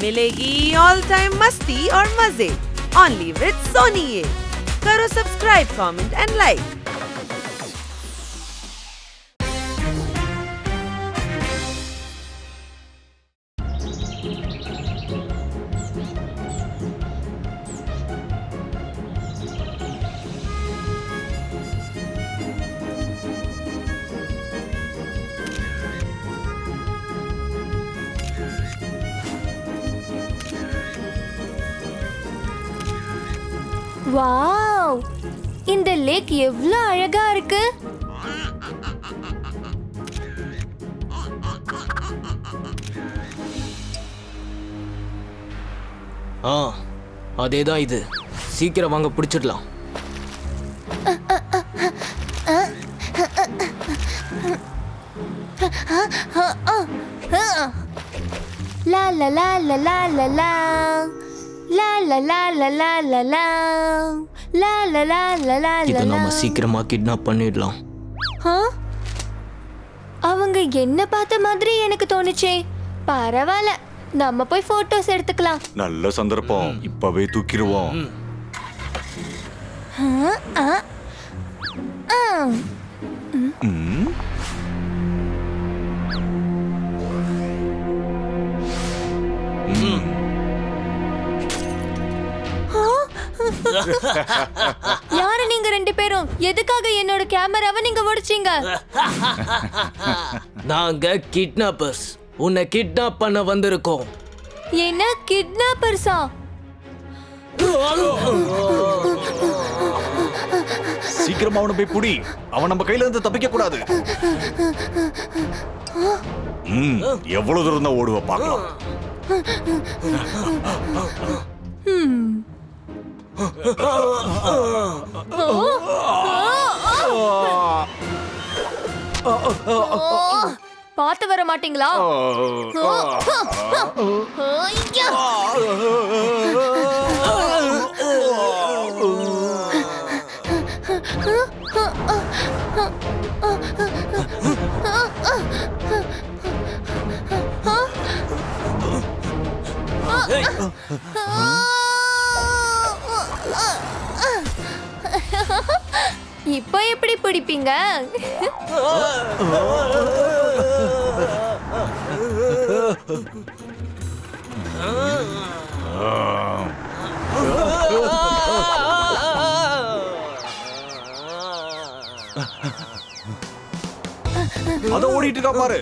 मिलेगी all time मस्ती और मजे ओनली विद सोनी। ये करो subscribe, comment and like. Wow, இந்த லேக் எவ்வளவு அழகா இருக்கு. அதேதான் இது. சீக்கிரம் வாங்க, பிடிச்சிடலாம். லா லா லா லா லா லா லா லா லா லா லா லா லா லா லா லா லா லா லா. இதை நம்ம சீக்கிரமா கிட்னாப் பண்ணிடலாம். அவங்க என்ன பார்த்த மாதிரி எனக்கு தோணுச்சே. பரவாயில்ல, நம்ம போய் போட்டோஸ் எடுத்துக்கலாம். நல்ல சந்தர்ப்பம், இப்பவே தூக்கிடுவோம். யாரு நீங்க ரெண்டு பேரும்? எதுக்காக என்னோட கேமராவை நீங்க உடைச்சீங்க? நாங்க கிட்னாப்பர்ஸ். உன்னை கிட்னாப் பண்ண வந்திருக்கோம். என்ன கிட்னாப்பர்ஸா? சீக்கிரமா அவனை போய் புடி. அவன் நம்ம கையில இருந்து தப்பிக்க கூடாது. எவ்வளவு தூரம் தான் ஓடுவ பார்க்கலாம். பார்த்து வர மாட்டீங்களா? இப்போ எப்படி பிடிப்பீங்க? அத ஓடிட்டு இருக்கா பாரு.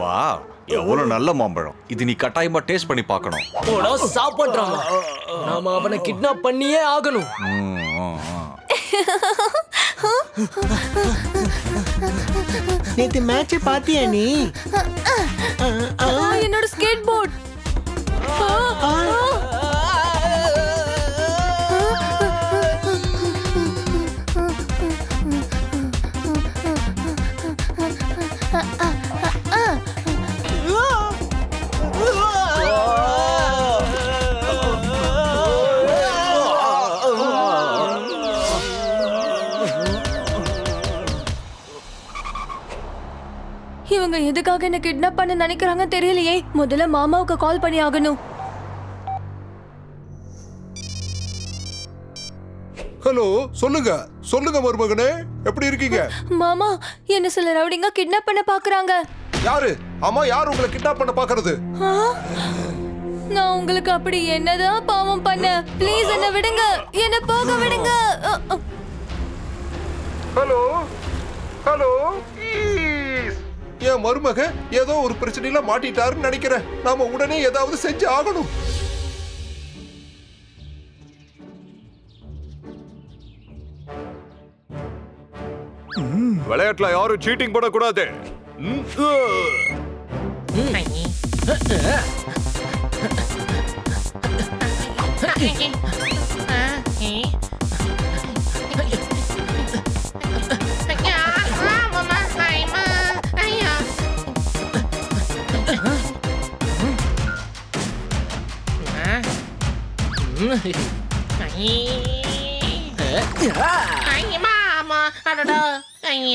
வா, எவ்வளவு நல்ல மாம்பழம். இது நீ கட்டாயமா டேஸ்ட் பண்ணி பார்க்கணும். சாப்பிடுறாங்க. நாம அவனை கிட்னாப் பண்ணியே ஆகணும். நேத்து மேட்ச் பாத்தியா நீ? என்னோட ஸ்கேட் போர்ட். இவங்க எதுக்காக என்ன கிட்னாப் பண்ண நினைக்கிறாங்க தெரியலையே. முதல்ல மாமாவுக்கு கால் பண்ணி ஆகணும். ஹலோ, சொல்லுங்க சொல்லுங்க மருமகனே, எப்படி இருக்கீங்க? மாமா, என்ன சில ரவுடிங்க கிட்னாப் பண்ண பாக்குறாங்க. யாரு? ஆமா, யார் உங்களை கிட்னாப் பண்ண பாக்குறது? நான் உங்களுக்கு அப்படி என்னதான் பாவம் பண்ண? ப்ளீஸ் என்ன விடுங்க, என்ன போக விடுங்க. ஹலோ ஹலோ, என் மருமக ஏதோ ஒரு பிரச்சனையில மாட்டிட்டாருன்னு நினைக்கிறேன். நாம உடனே ஏதாவது செஞ்சு ஆகணும். விளையாட்டுல யாரும் சீட்டிங் பண்ணக்கூடாது.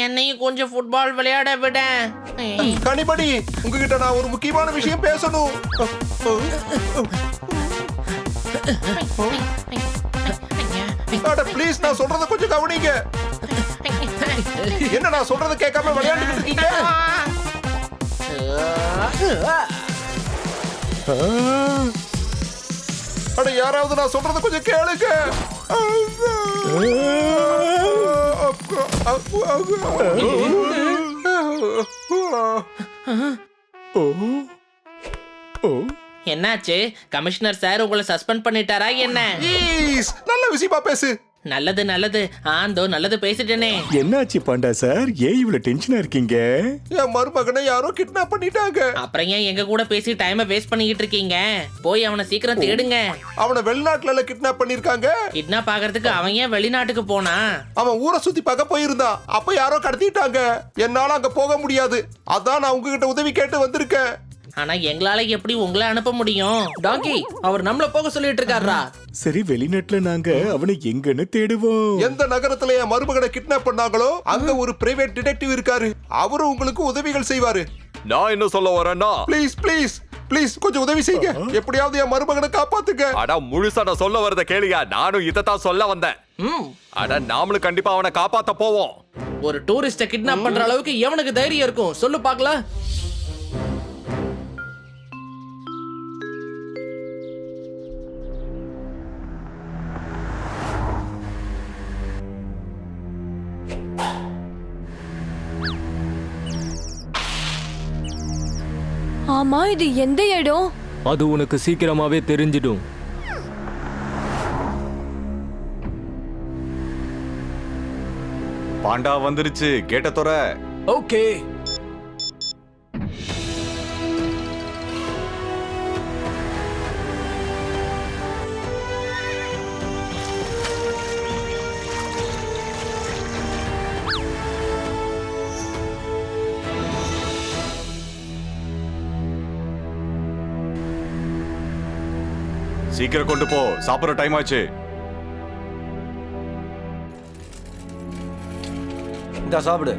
என்னையும் கொஞ்சம் ஃபுட்பால் விளையாட விட. கனிபடி, உங்ககிட்ட நான் ஒரு முக்கியமான விஷயம் பேசணும். ப்ளீஸ், நான் சொல்றத கொஞ்சம் கவனிங்க. என்ன நான் சொல்றத கேட்காம விளையாண்டுட்டு இருக்கீங்க? அட யாராவது நான் சொல்றத கொஞ்சம் கேளுங்க. என்னாச்சு? கமிஷனர் சார் உங்களை சஸ்பெண்ட் பண்ணிட்டாரா என்ன? நல்ல விஷயமா பேசு. நல்லது நல்லது. ஆந்தோ நல்லது பேசிட்டேனே. என்னாச்சு பாண்டா சார், ஏன் இவ்வளவு டென்ஷனா இருக்கீங்க? என் மருமகனை யாரோ கிட்னாப் பண்ணிட்டாங்க. அப்புறம் ஏன் எங்க கூட பேசி டைமை வேஸ்ட் பண்ணிக்கிட்டு இருக்கீங்க? போய் அவனை சீக்கிரம் தேடுங்க. அவனை வெளிநாட்டுல கிட்னாப் பண்ணிருக்காங்க. கிட்னாப் ஆகிறதுக்கு அவன் ஏன் வெளிநாட்டுக்கு போனா? அவன் ஊரை சுத்தி பார்க்க போயிருந்தான். அப்ப யாரோ கடத்திட்டாங்க. என்னால அங்க போக முடியாது. அதான் நான் உங்ககிட்ட உதவி கேட்டு வந்திருக்கேன். ஆனா எங்களால எப்படி உங்களை அனுப்ப முடியும்? டாங்கி, அவர் நம்மள போக சொல்லிட்டு இருக்காரா? சரி, வெளிநாட்டுல நாங்க அவனை எங்கன்னு தேடுவோம். எந்த நகரத்துல என் மருமகனை கிட்னாப் பண்ணாங்களோ அங்க ஒரு பிரைவேட் டிடெக்டிவ் இருக்காரு. அவரும் உங்களுக்கு உதவிகள் செய்வாரு. நான் என்ன சொல்ல வரேன்னா, ப்ளீஸ் ப்ளீஸ் ப்ளீஸ் கொஞ்சம் உதவி செய்யுங்க. எப்படியாவது என் மருமகனை காப்பாத்துங்க. அட முழுசா நான் சொல்ல வரத கேளுங்க. நானும் இதத்தான் சொல்ல வந்தேன். அட நாமளும் கண்டிப்பா அவனை காப்பாத்த போவோம். ஒரு டூரிஸ்ட கிட்னாப் பண்ற அளவுக்கு எவனுக்கு தைரியம் இருக்கும் சொல்லு பாக்கலாம். ஆமா, இது எந்த இடம்? அது உனக்கு சீக்கிரமாவே தெரிஞ்சிடும். பாண்டா வந்துருச்சு, கேட்ட தொற. ஓகே. சீக்கிரம் கொண்டு போ, சாப்பிடுற டைம் ஆச்சு. இந்த சாப்பிடு.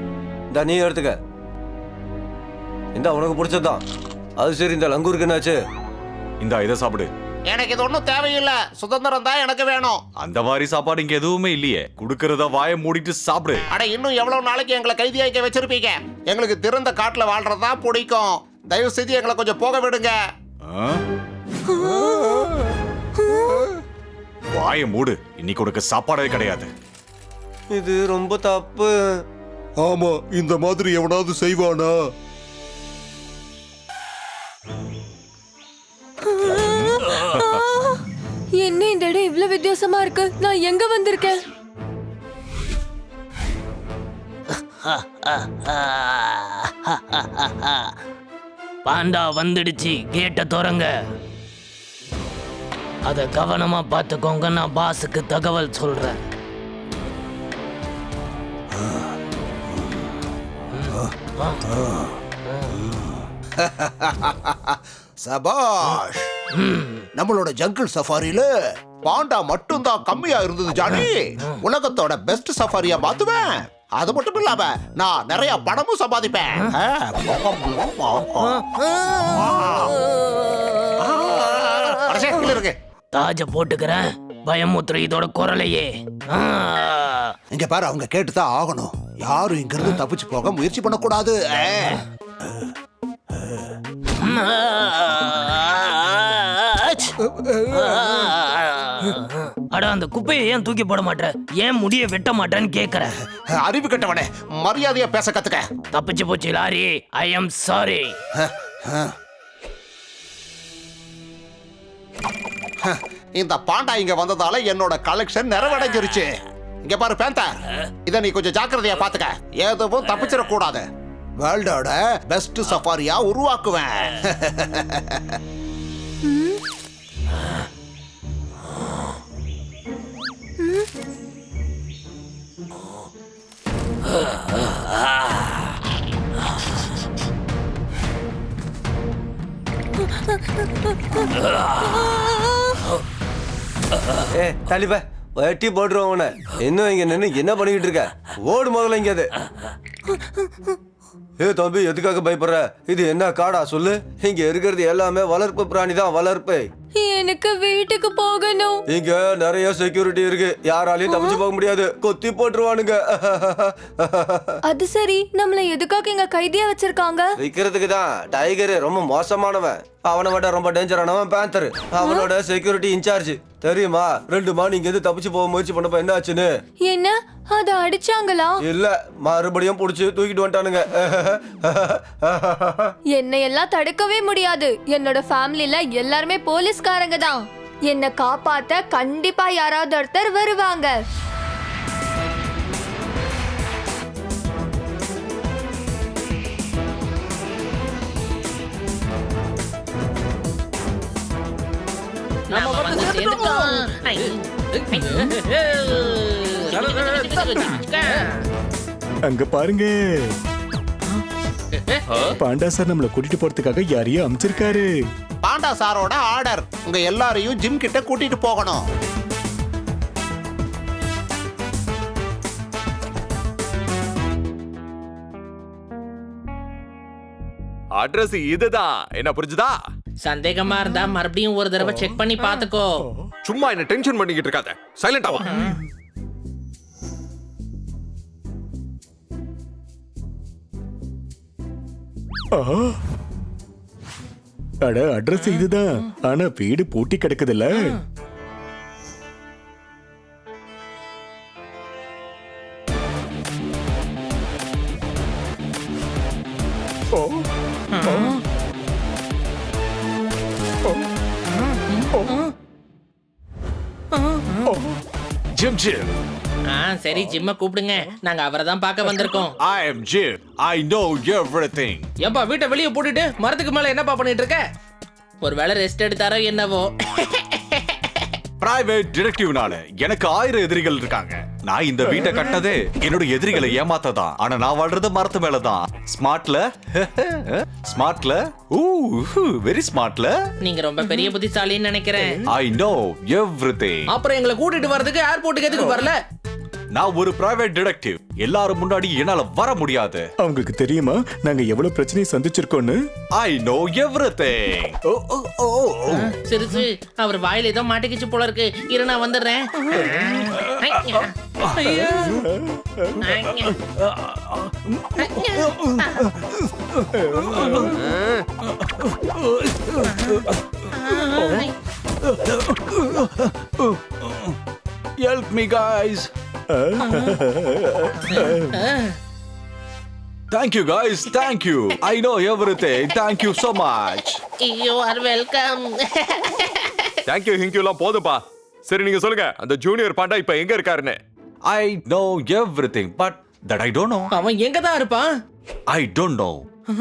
இந்த நீ எடுத்துக்க. இந்த உனக்கு பிடிச்சதுதான். அது சரி, இந்த லங்கூருக்கு என்னாச்சு? இந்த இதை சாப்பிடு. எனக்கு இது ஒண்ணும் தேவையில்லை. சுதந்திரம் தான் எனக்கு வேணும். அந்த மாதிரி சாப்பாடு இங்க எதுவுமே இல்லையே. குடுக்கறத வாயை மூடிட்டு சாப்பிடு. அட இன்னும் எவ்வளவு நாளைக்கு எங்களை கைதியாக்க வச்சிருப்பீங்க? எங்களுக்கு திறந்த காட்டுல வாழ்றதா பிடிக்கும். தயவு செய்து எங்களை கொஞ்சம் போக விடுங்க. வாயை மூடு. இன்னைக்கு உனக்கு சாப்பாடே கிடையாது. இது ரொம்ப தப்பு. ஆமா, இந்த மாதிரி எவனாவது செய்வானா? என்ன இந்த இடம் இவ்வளவு வித்தியாசமா இருக்கு? நான் எங்க வந்திருக்கேன்? பாண்டா வந்துடுச்சு, கேட்ட திறங்க. அத கவனமா பார்த்துக்கோங்க, நான் பாஸுக்கு தகவல் சொல்றேன். சபாஷ். நம்மளோட ஜங்கிள் சஃபாரியில பாண்டா மட்டும் தான் கம்மியா இருந்தது ஜானி. உலகத்தோட பெஸ்ட் சஃபாரியா மாத்துவேன். அது மட்டும் இல்லாம நான் நிறைய பணமும் சம்பாதிப்பேன். இருக்கு. தாஜ போட்டுக்கிறேன், பயமுத்திர இதோட குரலையே. இங்க பாரு, அவங்க கேட்டுதான் ஆகணும். யாரும் இங்க இருந்து தப்பிச்சு போக முயற்சி பண்ணக்கூடாது. அட, அந்த குப்பையை ஏன் தூக்கி போட மாட்டேன்? ஏன் முடிய வெட்ட மாட்டேன்னு கேக்குறேன். அறிவு கட்டவனே, மரியாதையா பேச கத்துக்க. தப்பிச்சு போச்சு லாரி. I am sorry. இந்த பாண்டா இங்க வந்ததால என்னோட கலெக்ஷன் நிறைவடைஞ்சிருச்சு. இங்க பாரு பேந்தர், இத நீ கொஞ்சம் ஜாக்கிரதையா பாத்துக்க. எதுவும் தப்பிச்சிட கூடாது. வேர்ல்டோட பெஸ்ட் சஃபாரியா உருவாக்குவேன். தள்ளிப்ப வெட்டி போட்டுருவோம் உன்னை. இன்னும் இங்க நின்று என்ன பண்ணிக்கிட்டு இருக்க? ஓடு முதல்ல இங்க. அது தம்பி எதுக்காக பயப்படுற? இது என்ன காடா சொல்லு? இங்க இருக்கிறது எல்லாமே வளர்ப்பு பிராணி தான். வளர்ப்பு. எனக்கு வீட்டுக்கு போகணும். இங்க நிறைய செக்யூரிட்டி இருக்கு, யாராலையும் தப்பிச்சு போக முடியாது, கொத்தி போட்டுருவானுங்க. அது சரி, நம்மள எதுக்காக இங்க கைதியா வச்சிருக்காங்க? விக்கிறதுக்கு தான். டைகர் ரொம்ப மோசமானவன், அவனை விட ரொம்ப டேஞ்சரானவன் பேந்தர். அவனோட செக்யூரிட்டி இன்சார்ஜ் தெரியுமா? 2 மார்னிங் இங்க இருந்து தப்பிச்சு போக முயற்சி பண்ணப்ப என்ன ஆச்சுன்னு? என்ன அத அடிச்சாங்களா? இல்ல, மறுபடியும் புடிச்சு தூக்கிட்டு வந்துட்டானுங்க. என்னை எல்லாம் தடுக்கவே முடியாது. என்னோட ஃபேமிலில எல்லாருமே போலீஸ்காரங்க தான். என்ன காப்பாத்த கண்டிப்பா யாராவது ஒருத்தர் வருவாங்க. அங்க பாருங்க, பாண்டா சார் நம்மள கூட்டிட்டு போறதுக்காக யாரையும் அமைச்சிருக்காரு. பாண்டா சாரோட ஆர்டர், உங்க எல்லாரையும் ஜிம் கிட்ட கூட்டிட்டு போகணும். அட்ரஸ் இதுதான். என்ன புரிஞ்சுதா? சந்தேகமா இருந்தா மறுபடியும் ஒரு தடவை செக் பண்ணி பாத்துக்கோ. சும்மா என்ன டென்ஷன் பண்ணிக்கிட்டு இருக்காத. சைலண்டா வா. அட, அட்ரஸ் இதுதான். ஆனா வீடு பூட்டி கிடக்குதுல்ல. Jim Jim. சரி, ஜிம்ம கூப்பிடுங்க. நாங்க அவரை தான் பார்க்க வந்திருக்கோம். I am Jim. I know everything. ஏப்பா வீட்டை வெளியே போட்டுட்டு மரத்துக்கு மேல என்னப்பா பண்ணிட்டு இருக்க? ஒருவேளை ரெஸ்ட் எடுத்தாரோ என்னவோ. பிரைவேட் டிடெக்டிவ் நானு. எனக்கு 1000 எதிரிகள் இருக்காங்க. நான் இந்த வீட்டை கட்டதே என்னோட எதிரிகளை ஏமாத்ததான். ஆனா நான் வாழ்றது மரத்து மேலதான். ஸ்மார்ட்ல ஸ்மார்ட்ல வெரி ஸ்மார்ட்ல. நீங்க ரொம்ப பெரிய புத்திசாலின்னு நினைக்கிறேன். I know everything. அப்புறம் எங்களை கூட்டிட்டு வரதுக்கு ஏர்போர்ட்டுக்கு எதுக்கு வரல? நான் ஒரு பிரைவேட் டிடெக்டிவ். எல்லாரும் முன்னாடி என்னால வர முடியாது. அவங்களுக்கு தெரியுமா நாங்க எவ்வளவு பிரச்சனையை சந்திச்சிருக்கோம்னு? I know everything. சிறுசு, அவர் வாயில ஏதோ மாட்டிக்கிச்சு போல இருக்கு. இரு, நான் வந்துடுறேன். Help me guys. Thank you guys, thank you. I know everything. Thank you so much. You are welcome. Thank you ஹிங்க்யூலாம் போதும்பா. சரி, நீங்க சொல்லுங்க, அந்த ஜூனியர் பாண்டா இப்ப எங்க இருக்காருன்னு? I know everything, but that I don't know. அவன் எங்க தான் இருப்பான்? I don't know.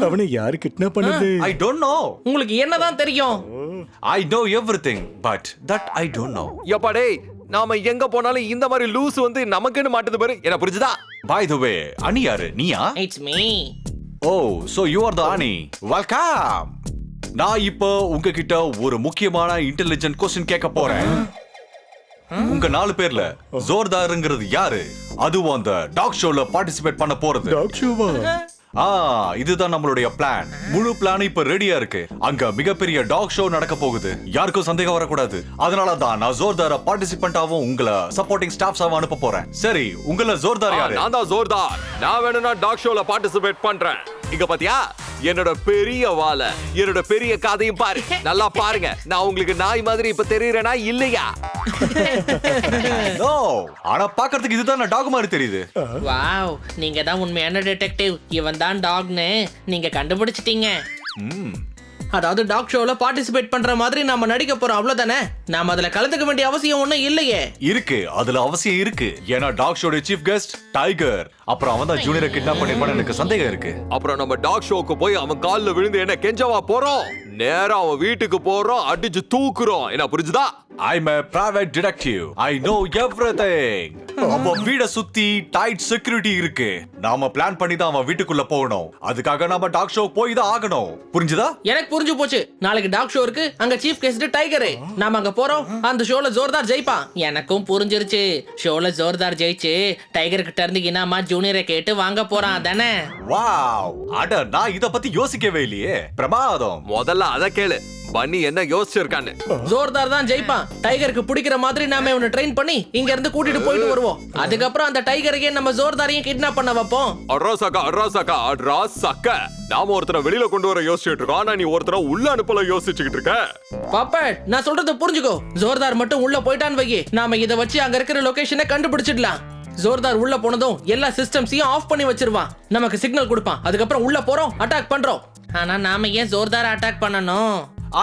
அவனை யாரு கிட்னாப் பண்ணது? I don't know. உங்களுக்கு என்னதான் தெரியும்? I know everything, but that I don't know. எப்பா டேய், நாம எங்க போனாலும் இந்த மாதிரி லூஸ் வந்து நமக்குன்னு மாட்டுது பாரு. என்ன புரிஞ்சுதா? By the way, அனி யாரு? நீயா? It's me. Oh, so you are the Ani. Welcome. நான் இப்போ உங்ககிட்ட ஒரு முக்கியமான இன்டெலிஜென்ட் क्वेश्चन கேட்க போறேன். உங்க 4 பேர்ல ஜோர்தார்ங்கிறது யாரு? அதுவும் அந்த டாக் ஷோல பார்ட்டிசிபேட் பண்ண போறது. டாக் ஷோவா? இதுதான் நம்மளுடைய பிளான். முழு பிளான் இப்ப ரெடியா இருக்கு. அங்க மிகப்பெரிய டாக் ஷோ நடக்க போகுது. யாருக்கும் சந்தேகம் வரக்கூடாது. அதனால தான் நான் ஜோர்தார பார்ட்டிசிபென்ட்டாவும் உங்களை சப்போர்ட்டிங் ஸ்டாஃப்ஸாவும் அனுப்ப போறேன். சரி, உங்கள ஜோர்தார் யாரு? நான் தான் ஜோர்தார். நான் வேணும்னா டாக் ஷோல பார்ட்டிசிபேட் பண்றேன். இங்க பாத்தியா என்னோட பெரிய வால, என்னோட பெரிய காதையும் பாரு. நல்லா பாருங்க. நான் உங்களுக்கு நாய் மாதிரி இப்ப தெரியறேனா இல்லையா? நோ, ஆனா பார்க்கிறதுக்கு இதுதான் டாக் மாதிரி தெரியுது. வாவ், நீங்க தான் உண்மையான டிடெக்டிவ். இவன் தான் டாக்னு நீங்க கண்டுபிடிச்சிட்டீங்க. அதாவது டாக் ஷோல பார்ட்டிசிபேட் பண்ற மாதிரி நாம நடிக்க போறோம், அவ்வளவுதானே? நாம அதுல கலந்துக்க வேண்டிய அவசியம் ஒண்ணும் இல்லையே. இருக்கு, அதுல அவசியம் இருக்கு. ஏன்னா டாக் ஷோட சீஃப் கெஸ்ட் டைகர். அப்புறம் அவன் தான் ஜூனியரை கிட்னாப் பண்ணிருப்பான்னு எனக்கு சந்தேகம் இருக்கு. அப்புறம் நம்ம டாக் ஷோக்கு போய் அவன் கால்ல விழுந்து என்ன கெஞ்சவா போறோம்? நேரா அவன் வீட்டுக்கு போறோம், அடிச்சு தூக்குறோம். என்ன புரிஞ்சுதா? I'm a private detective. I know everything. அவன் வீட சுத்தி டைட் செக்யூரிட்டி இருக்கு. நாம பிளான் பண்ணி தான் அவன் வீட்டுக்குள்ள போகணும். அதுக்காக நாம டாக் ஷோ போய் தான் ஆகணும். புரிஞ்சுதா? எனக்கு புரிஞ்சு போச்சு. நாளைக்கு டாக் ஷோ இருக்கு, அங்க சீஃப் கெஸ்ட் டைகர். நாம அங்க போறோம், அந்த ஷோல ஜோர்தார் ஜெயிப்பான். எனக்கும் புரிஞ்சிருச்சு. ஷோல ஜோர்தார் ஜெயிச்சு டைகர் கிட்ட இருந்து இனாமா ஜூனியரை கேட்டு வாங்க போறான் தானே? வாவ், அட நான் இத பத்தி யோசிக்கவே இல்லையே. பிரமாதம். முதல்ல அத கேளு, பன்னி என்ன யோசிச்சிருக்கான்னு. ஜோர்தார் தான் ஜெயிப்பான். டைகருக்கு பிடிக்கிற மாதிரி நாம இவனை ட்ரெயின் பண்ணி இங்க இருந்து கூட்டிட்டு போயிட்டு வருவோம். அதுக்கப்புறம் அந்த டைகரையே நம்ம ஜோர்தாரையும் கிட்னாப் பண்ண வைப்போம். நாம ஒருத்தரை வெளியில கொண்டு வர யோசிச்சுட்டு இருக்கோம், ஆனா நீ ஒருத்தரை உள்ள அனுப்பல யோசிச்சுக்கிட்டு இருக்க. பப்பட், நான் சொல்றத புரிஞ்சுக்கோ. ஜோர்தார் மட்டும் உள்ள போயிட்டான்னு வையே, நாம இத வச்சு அங்க இருக்கிற லொகேஷனை கண்டுபிடிச்சிடலாம். ஜோர்தார் உள்ள போனதும் எல்லா சிஸ்டம்ஸையும் ஆஃப் பண்ணி வச்சிருவான். நமக்கு சிக்னல் கொடுப்பான். அதுக்கப்புறம் உள்ள போறோம், அட்டாக் பண்றோம். ஆனா நாம ஏன் ஜோர்தார் அட்டாக் பண்ணணும்?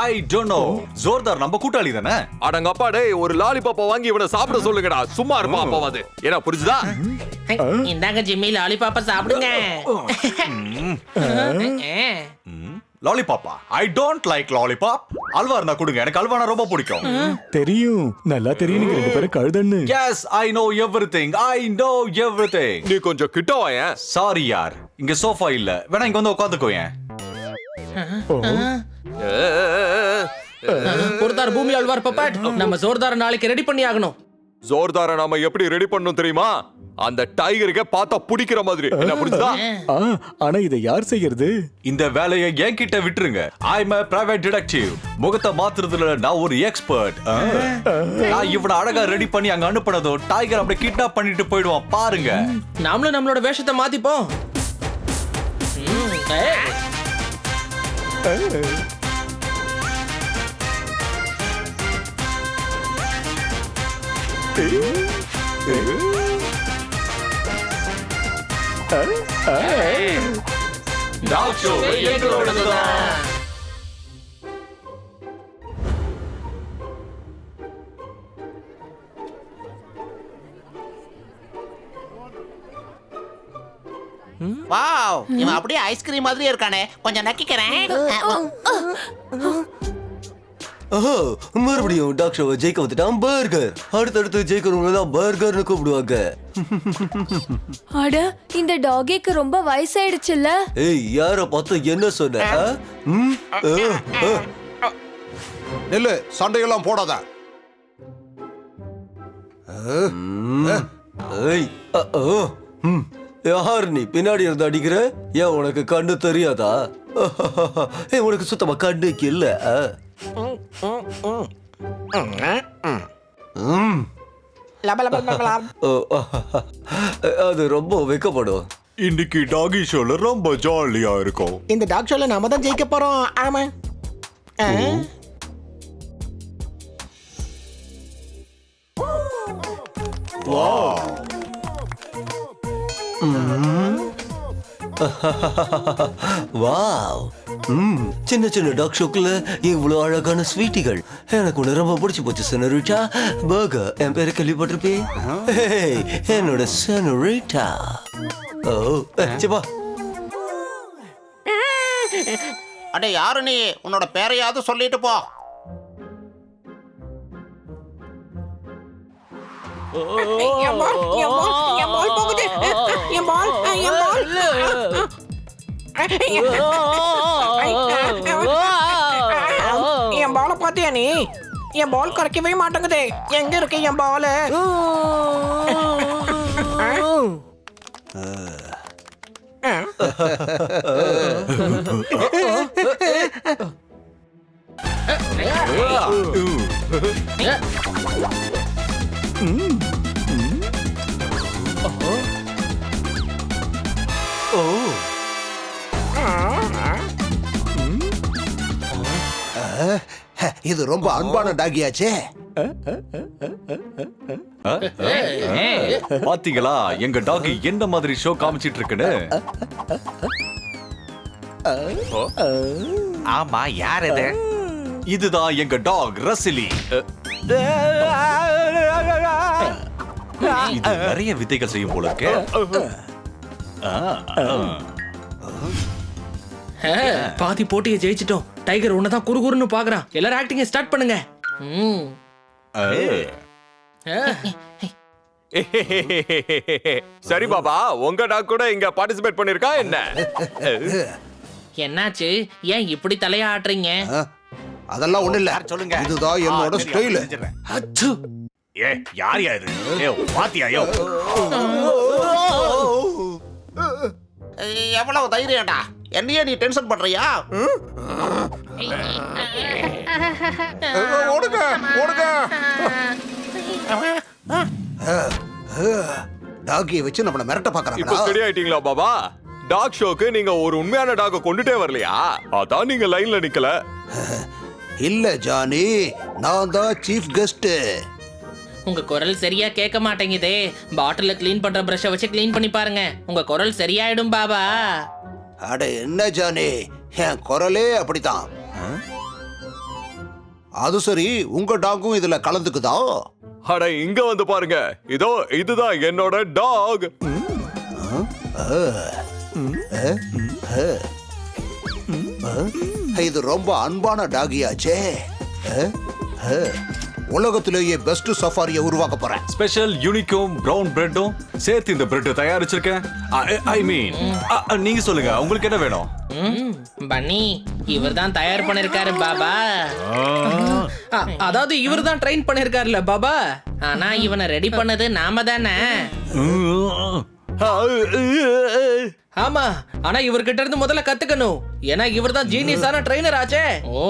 I don't know. ஜோர்தார் நம்ம கூட்டாளி தானே? அடங்கப்பா டேய், ஒரு லாலிபாப்பா வாங்கி இவனை சாப்பிட சொல்லுங்கடா. சும்மா இருப்பா அப்பாவது. ஏன்னா புரிஞ்சுதா? இந்தாங்க ஜிம்மி, லாலிபாப்பா சாப்பிடுங்க. லாலிபாப்பா? I don't like lollipop. Halwa இருந்தா கொடுங்க, எனக்கு அல்வானா ரொம்ப பிடிக்கும். தெரியும், நல்லா தெரியும் நீங்க ரெண்டு பேரும் கழுதன்னு. Yes, I know everything. I know everything. நீ கொஞ்சம் கிட்ட வாயேன். சாரி யார், இங்க சோஃபா இல்ல. வேணா இங்க வந்து உட்காந்துக்கோயேன். பொறுத்தார் பூமி ஆழ்வார் பப்பட், நம்ம ஜோர்தார நாளைக்கு ரெடி பண்ணி ஆகணும். ஜோர்தார நாம எப்படி ரெடி பண்ணணும் தெரியுமா? அந்த டைகருக்கு பார்த்தா பிடிக்கிற மாதிரி. என்ன புரிஞ்சுதா? ஆனா இதை யார் செய்யறது? இந்த வேலையை என்கிட்ட விட்டுருங்க. I'm a private detective. முகத்தை மாத்துறதுல நான் ஒரு எக்ஸ்பர்ட். நான் இவனை அழகா ரெடி பண்ணி அங்க அனுப்புனதும் டைகர் அப்படியே கிட்னாப் பண்ணிட்டு போயிடுவான். பாருங்க. நாமளும் நம்மளோட வேஷத்தை மாத்திப்போம். டாக் ஷோ எங்களோடதுதான். வாவ், இவன் அப்படியே ஐஸ்கிரீம் மாதிரியே இருக்கானே. கொஞ்சம் நக்கிக்கிறேன். மறுபடியும் டாக் ஷோவை ஜெயிக்க வந்துட்டான் பர்கர். அடுத்தடுத்து ஜெயிக்கிறவங்க தான் பர்கர்னு கூப்பிடுவாங்க. அட, இந்த டாகிக்கு ரொம்ப வயசாயிடுச்சுல்ல? ஏய், யார பார்த்து என்ன சொன்ன? நெல்லு, சண்டையெல்லாம் போடாத. ஏய், யார் நீ பின்னாடி இருந்து அடிக்கிற? ஏன் உனக்கு கண்ணு தெரியாதா? உனக்கு சுத்தமா கண்ணுக்கு இல்ல. அது ரொம்ப வெக்கப்படும். இன்னைக்கு டாகி ஷோல ரொம்ப ஜாலியா இருக்கும். இந்த டாக் ஷோல நாம தான் ஜெயிக்க போறோம். ஆமா. வாவ், சின்ன சின்ன டாக் ஷோக்குள்ள இவ்வளவு அழகான ஸ்வீட்டிகள். எனக்கு ஒண்ணு ரொம்ப பிடிச்சு போச்சு. செனரிட்டா பர்கர். என் பேரை கேள்விப்பட்டிருப்பேன். என்னோட செனரிட்டா. ஓ, சிப்பா. அடே, யாரு நீ? உன்னோட பேரையாவது சொல்லிட்டு போ. என் பால பாத்தியா நீ? என் பால் கிடைக்கவே மாட்டேங்குதே. எங்க இருக்கு என் பால்? இது ரொம்ப அன்பான டாகியாச்சே. பாத்தீங்களா எங்க டாகி என்ன மாதிரி ஷோ காமிச்சிட்டு இருக்குன்னு? ஆமா, யார் இது? இதுதான் எங்க டாக் ரசிலி. இது நிறைய வித்தைகள் செய்யும் போல இருக்கு. பாதி போட்டியை ஜெயிச்சிட்டோம். டைகர் உன்னதான் குறுகுறுன்னு பாக்குறான். எல்லாரும் ஆக்டிங் ஸ்டார்ட் பண்ணுங்க. சரி பாபா, உங்க டாக் கூட இங்க பார்ட்டிசிபேட் பண்ணிருக்கா என்ன? என்னாச்சு? ஏன் இப்படி தலையா ஆட்டுறீங்க? அதெல்லாம் ஒண்ணு இல்ல, சொல்லுங்க. இதுதான் என்னோட ஸ்டைல். அச்சு, ஏ, யார் யாரு? ஏ, பாத்தியா? யோ, எவ்வளவு தைரியம்டா, என்னையே நீ டென்ஷன் பண்றியா? ஓடுங்க ஓடுங்க. டாகியை வச்சு நம்மள மிரட்ட இப்போ பாக்குறாங்க. ஸ்டடி ஆயிட்டீங்களா பாபா? டாக் ஷோக்கு நீங்க ஒரு உண்மையான டாக கொண்டுட்டே வரலையா? அதான் நீங்க லைன்ல நிக்கல. இல்ல ஜானி, நான் தான் சீஃப் கெஸ்ட். உங்க குரல் சரியா கேட்க மாட்டேங்குதே. பாட்டில க்ளீன் பண்ற பிரஷ வச்சு க்ளீன் பண்ணி பாருங்க. உங்க குரல் சரியாயிடும் பாபா. அட என்ன ஜானி, என் குரலே அப்படித்தான். அது சரி, உங்க டாகும் இதுல கலந்துக்குதா? அட இங்க வந்து பாருங்க, இதோ இதுதான் என்னோட டாக். இது ரொம்ப அன்பான டாகியாச்சே. உலகத்திலேயே பெஸ்ட் சஃபாரியை உருவாக்க போறேன். ஸ்பெஷல் யூனிக்கும் பிரவுன் பிரெட்டும் சேர்த்து இந்த பிரெட் தயாரிச்சிருக்கேன். ஐ மீன், நீங்க சொல்லுங்க, உங்களுக்கு என்ன வேணும்? பன்னி, இவர்தான் தயார் பண்ணிருக்காரு பாபா. அதாவது இவர்தான் ட்ரெயின் பண்ணிருக்காருல பாபா. ஆனா இவனை ரெடி பண்ணது நாம தானே. ஆமா, ஆனா இவர்கிட்ட இருந்து முதல்ல கத்துக்கணும். ஏன்னா இவர்தான் ஜீனியஸான ட்ரெயினர் ஆச்சே. ஓ,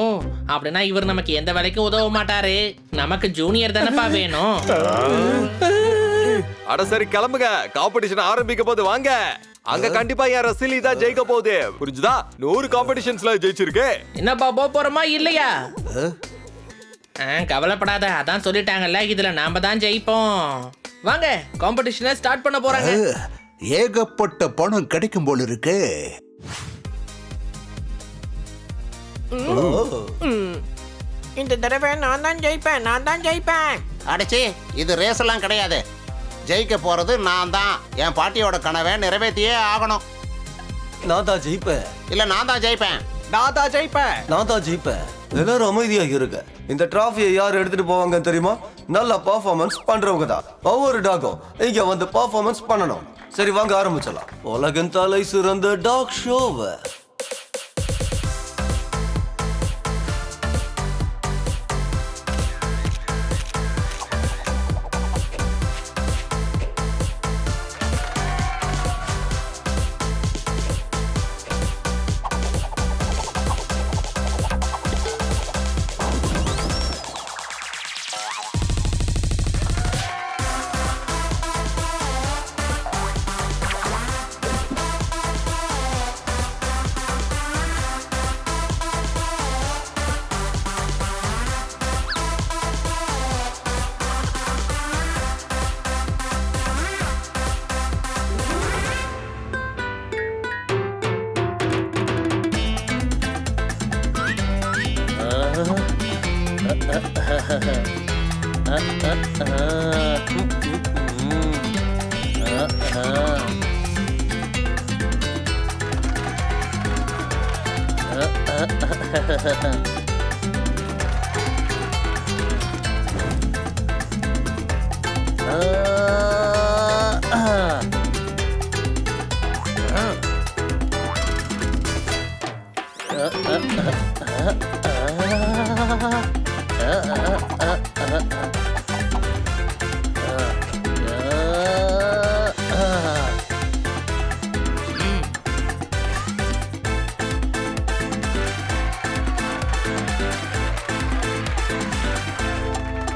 அப்படின்னா இவர் நமக்கு எந்த வேலைக்கும் உதவ மாட்டாரு. நமக்கு ஜூனியர் தானப்பா வேணும். அட சரி, கிளம்புங்க. காம்படிஷன் ஆரம்பிக்க போது வாங்க. அங்க கண்டிப்பா என் ரசிலி தான் ஜெயிக்க போகுது. புரிஞ்சுதா? 100 காம்படிஷன்ஸ்ல ஜெயிச்சிருக்கு. என்னப்பா போறோமா இல்லையா? கவலைப்படாத, அதான் சொல்லிட்டாங்கல்ல, இதுல நாம தான் ஜெயிப்போம். வாங்க, காம்படிஷனை ஸ்டார்ட் பண்ண போறாங்க. ஏகப்பட்ட பணம் கிடைக்கும் போல இருக்கு. இந்த தடவை நான் தான் ஜெயிப்பேன். அடிச்சு, இது ரேஸ் எல்லாம் கிடையாது. ஜெயிக்க போறது நான் தான். என் பாட்டியோட கனவை நிறைவேற்றியே ஆகணும். நான் தான் ஜெயிப்பேன். இல்ல, நான் தான் ஜெயிப்பேன். நான் தான் ஜெயிப்பேன். எல்லாரும் அமைதியாக இருக்க. இந்த டிராஃபியை யார் எடுத்துட்டு போவாங்க தெரியுமா? நல்ல பர்ஃபார்மன்ஸ் பண்றவங்க தான். ஒவ்வொரு டாகும் இங்க வந்து பர்ஃபார்மன்ஸ் பண்ணணும். சரி, வாங்க ஆரம்பிச்சலாம். உலகின் தலை சிறந்த டாக் ஷோவை.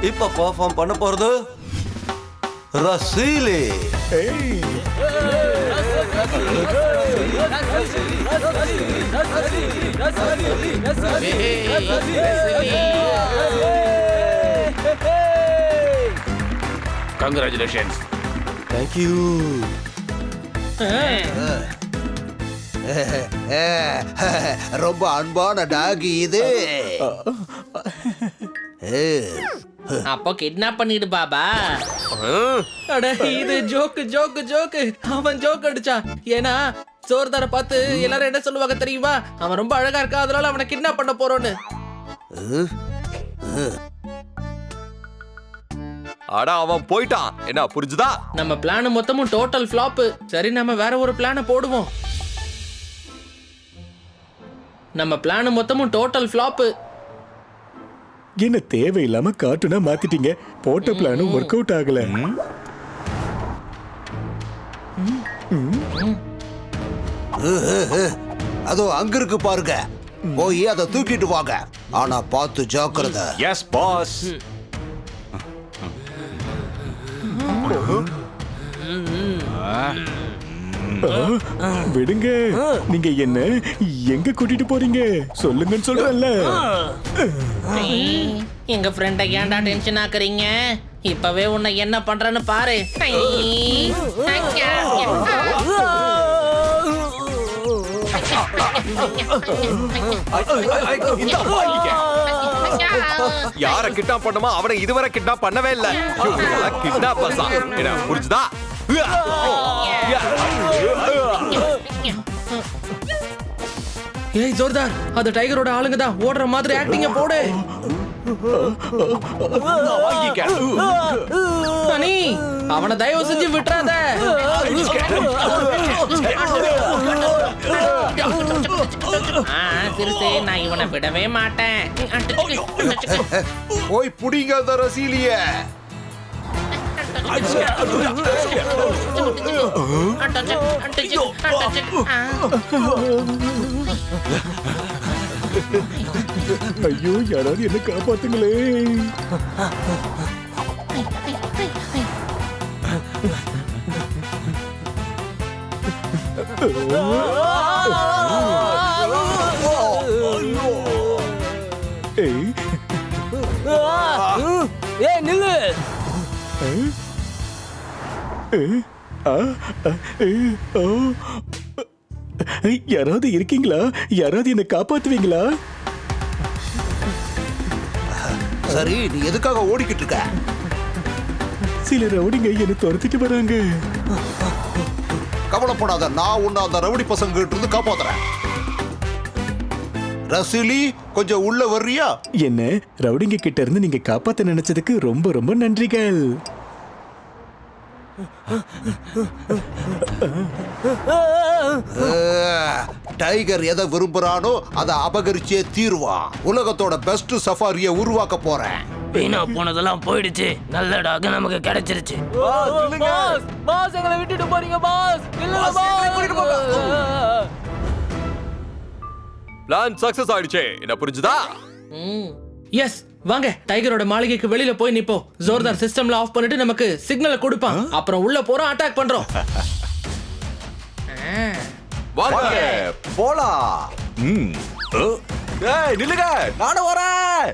இப்ப பெர்ஃபார்ம் பண்ண போறது ரசீலி. கங்க்ராச்சுலேஷன்ஸ். தேங்க்யூ. ரொம்ப அன்பான டாகி இது. அப்போ கிட்னாப் பண்ணிடு பாபா. அட இது ஜோக்கு ஜோக்கு ஜோக்கு. அவன் ஜோக் அடிச்சான். ஏன்னா ஜோர்தாரை பார்த்து எல்லாரும் என்ன சொல்லுவாங்க தெரியுமா? அவன் ரொம்ப அழகா இருக்கா, அதனால அவனை கிட்னாப் பண்ண போறோன்னு. அட அவன் போயிட்டான். என்ன புரிஞ்சுதா? நம்ம பிளான் மொத்தமும் டோட்டல் ஃப்ளாப். சரி, நம்ம வேற ஒரு பிளான போடுவோம். நம்ம பிளான் மொத்தமும் டோட்டல் ஃப்ளாப். என்ன தேவையில்லாம கார்ட்டூனா மாத்திட்டீங்க. போட்ட பிளானும் ஒர்க் அவுட் ஆகல. அதோ அங்க இருக்கு பாருங்க, போய் அதை தூக்கிட்டு வாங்க. ஆனா பார்த்து ஜாக்கிரதை. Yes boss. விடுங்க. நீங்க என்ன எங்க கூட்டிட்டு போறீங்க சொல்லுங்கன்னு சொல்றேன்ல. எங்க ஃப்ரெண்ட ஏன்டா டென்ஷன் ஆக்குறீங்க? இப்பவே உன்னை என்ன பண்றேன்னு பாரு. யார கிட்னாப் பண்ணுமா அவனை இதுவரை கிட்னாப் பண்ணவே இல்ல. கிட்னாப் பசா. என்ன புரிஞ்சுதா? ஏய் ஜோர்தார், அது டைகரோட ஆளுங்க தான். ஓடுற மாதிரி ஆக்டிங்க போடு. அனி, அவனை தயவு செஞ்சு விட்டுறாத. சிறுசே, நான் இவனை விடவே மாட்டேன். போய் புடிங்க ரசீலிய. ஐயோ, யாராவது என்ன காப்பாத்துங்களே. ஏய் நில்லு. யாராவது இருக்கீங்களா? யாராவது என்ன காப்பாத்துவீங்களா? சரி, நீ எதுக்காக ஓடிக்கிட்டு இருக்க? சில ரவுடிங்க என்ன துரத்திட்டு வராங்க. கவலைப்படாத, நான் உன்னை அந்த ரவுடி பசங்க கிட்ட இருந்து காப்பாத்துறேன். ரசீலி, கொஞ்சம் உள்ள வர்றியா? என்ன ரவுடிங்க கிட்ட இருந்து நீங்க காப்பாத்த நினைச்சதுக்கு ரொம்ப ரொம்ப நன்றிகள். டைகர் எதை விரும்புறானோ அதை அபகரிச்சே தீருவான். உலகத்தோட பெஸ்ட் சஃபாரியை உருவாக்க போறேன். வீணா போனதெல்லாம் போயிடுச்சு. நல்ல டாக் நமக்கு கிடைச்சிருச்சு. பாஸ், எங்களை விட்டுட்டு போறீங்க பாஸ். பிளான் சக்சஸ் ஆயிடுச்சு. என்ன புரிஞ்சுதா? எஸ், வாங்க டைகரோட மாளிகைக்கு வெளியில போய் நிப்போம். ஜோர்தார் சிஸ்டம்ல ஆஃப் பண்ணிட்டு நமக்கு சிக்னலை கொடுப்பான். அப்புறம் உள்ள போறோம், அட்டாக் பண்றோம். வாங்க போலாம். ஏய் நில்லுங்க, நானும் வரேன்.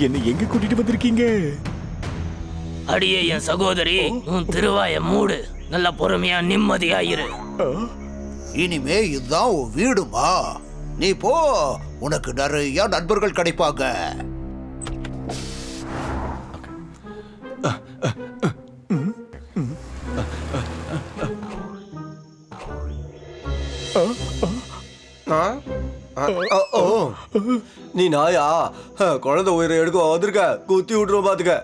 என்ன எங்க கூட்டிட்டு வந்திருக்கீங்க? அடியே என் சகோதரி, உன் திருவாய மூடு. நல்ல பொறுமையா நிம்மதியாயிரு. இனிமே இதுதான் உன் வீடுமா? நீ போ, உனக்கு நிறைய நண்பர்கள் கிடைப்பாங்க. நீ நாயா? குழந்தை உயிரை எடுக்க வந்திருக்க, குத்தி விட்டுருவோம் பாத்துக்க.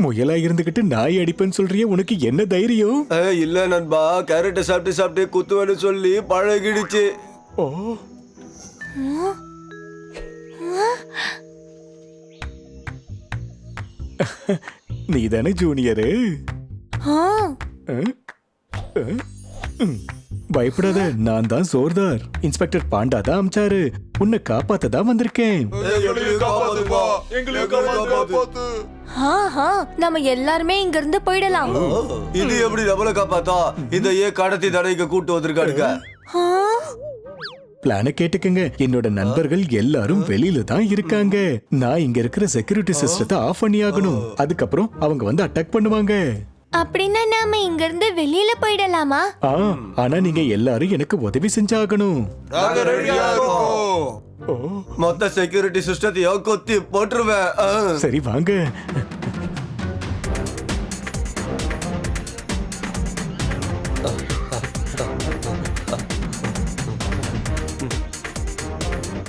முயலா இருந்துகிட்டு நாய் அடிப்பேன்னு சொல்றிய, உனக்கு என்ன தைரியம்? இல்ல நண்பா, கேரட்டை சாப்பிட்டு சாப்பிட்டு குத்துவேன்னு சொல்லி பழகிடுச்சு. நீ தானே ஜூனியரு? ஆ, பயப்படாத, நான் தான் ஜோர்தார். இன்ஸ்பெக்டர் பாண்டா தான் அமிச்சாரு. உன்னை காப்பாத்த தான் வந்திருக்கேன். ஆஹா, நம்ம எல்லாருமே இங்க இருந்து போயிடலாம். இது எப்படி நம்மள காப்பாத்தா? இந்த ஏன் கடத்தி தடைக்கு கூட்டு வந்திருக்கானுங்க? ஆ, பிளான கேட்டுக்கங்க. என்னோட நண்பர்கள் எல்லாரும் வெளியில தான் இருக்காங்க. நான் இங்க இருக்கிற செக்யூரிட்டி சிஸ்டத்தை ஆஃப் பண்ணி ஆகணும். அதுக்கப்புறம் அவங்க வந்து அட்டாக் பண்ணுவாங்க. அப்படின்னா நாம இங்க இருந்து வெளியில போயிடலாமா? ஆனா நீங்க எல்லாரும் எனக்கு உதவி செஞ்சாகணும். மொத்த செக்யூரிட்டி சிஸ்டத்தையும் கொத்தி போட்டுருவேன். சரி வாங்க.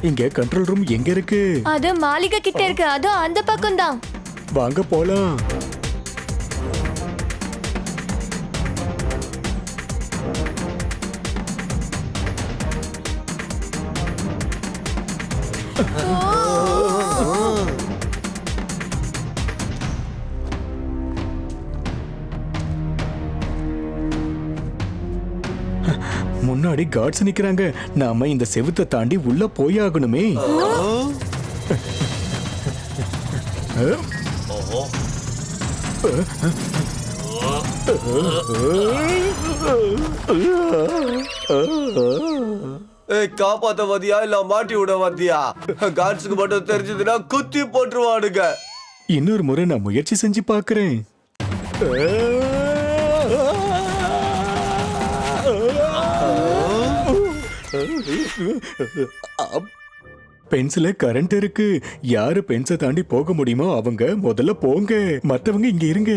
இங்க கண்ட்ரோல் ரூம் எங்க இருக்கு? அது மாளிகை கிட்ட இருக்கு. அது அந்த பக்கம் தான். வாங்க போலாம். முன்னாடி கார்ட்ஸ் நிக்கிறாங்க. நாம இந்த செவுத்தை தாண்டி உள்ள போயாகணுமே. காப்பாத்த வந்தியா இல்ல மாட்டி விட வந்தியா? கார்ட்ஸுக்கு மட்டும் தெரிஞ்சதுன்னா குத்தி போட்டுருவானுங்க. இன்னொரு முறை நான் முயற்சி செஞ்சு பாக்குறேன். பென்சில கரண்ட் இருக்கு. யாரு பென்ஸை தாண்டி போக முடியுமோ அவங்க முதல்ல போங்க. மத்தவங்க இங்க இருங்க.